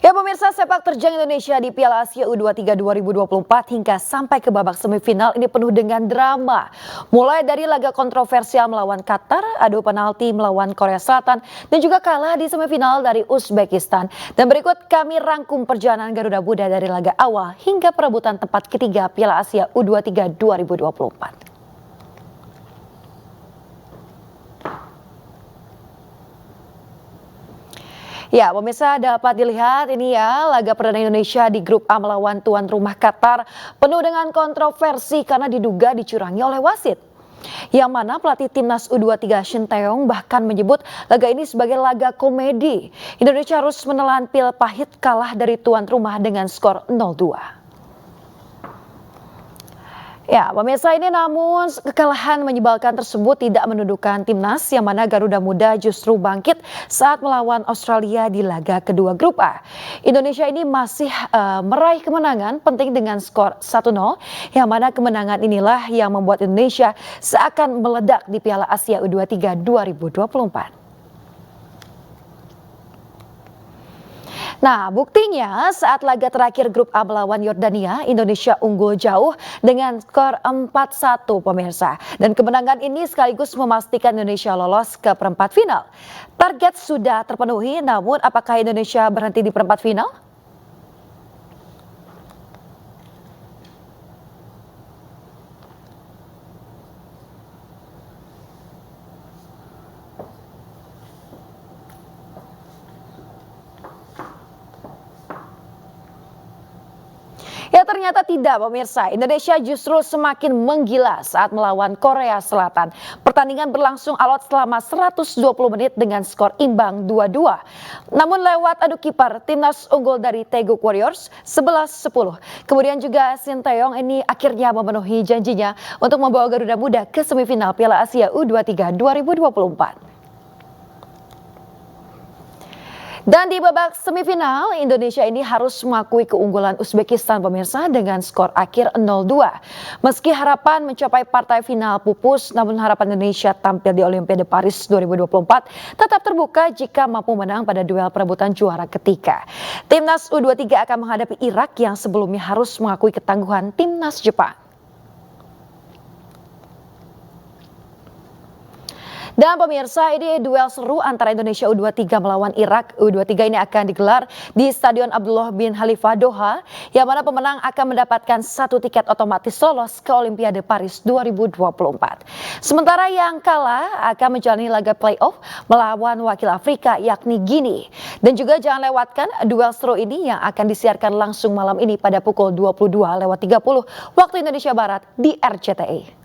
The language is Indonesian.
Ya pemirsa, sepak terjang Indonesia di Piala Asia U23 2024 hingga sampai ke babak semifinal ini penuh dengan drama. Mulai dari laga kontroversial melawan Qatar, adu penalti melawan Korea Selatan, dan juga kalah di semifinal dari Uzbekistan. Dan berikut kami rangkum perjalanan Garuda Muda dari laga awal hingga perebutan tempat ketiga Piala Asia U23 2024. Ya, pemirsa dapat dilihat ini ya laga perdana Indonesia di grup A melawan tuan rumah Qatar penuh dengan kontroversi karena diduga dicurangi oleh wasit. Yang mana pelatih timnas U23 Shin Tae-yong bahkan menyebut laga ini sebagai laga komedi. Indonesia harus menelan pil pahit kalah dari tuan rumah dengan skor 0-2. Ya, pemirsa ini namun kekalahan menyebalkan tersebut tidak menundukkan timnas yang mana Garuda Muda justru bangkit saat melawan Australia di laga kedua grup A. Indonesia ini masih meraih kemenangan penting dengan skor 1-0 yang mana kemenangan inilah yang membuat Indonesia seakan meledak di Piala Asia U23 2024. Nah, buktinya saat laga terakhir grup A melawan Yordania, Indonesia unggul jauh dengan skor 4-1 pemirsa. Dan kemenangan ini sekaligus memastikan Indonesia lolos ke perempat final. Target sudah terpenuhi, namun apakah Indonesia berhenti di perempat final? Ya ternyata tidak pemirsa, Indonesia justru semakin menggila saat melawan Korea Selatan. Pertandingan berlangsung alot selama 120 menit dengan skor imbang 2-2. Namun lewat adu kiper, timnas unggul dari Taeguk Warriors 11-10. Kemudian juga Shin Tae-yong ini akhirnya memenuhi janjinya untuk membawa Garuda Muda ke semifinal Piala Asia U23 2024. Dan di babak semifinal, Indonesia ini harus mengakui keunggulan Uzbekistan pemirsa dengan skor akhir 0-2. Meski harapan mencapai partai final pupus, namun harapan Indonesia tampil di Olimpiade Paris 2024 tetap terbuka jika mampu menang pada duel perebutan juara ketiga. Timnas U23 akan menghadapi Irak yang sebelumnya harus mengakui ketangguhan timnas Jepang. Dan pemirsa, ini duel seru antara Indonesia U23 melawan Irak. U23 ini akan digelar di Stadion Abdullah bin Khalifa Doha, yang mana pemenang akan mendapatkan satu tiket otomatis lolos ke Olimpiade Paris 2024. Sementara yang kalah akan menjalani laga playoff melawan wakil Afrika yakni Gini. Dan juga jangan lewatkan duel seru ini yang akan disiarkan langsung malam ini pada pukul 22:30 waktu Indonesia Barat di RCTI.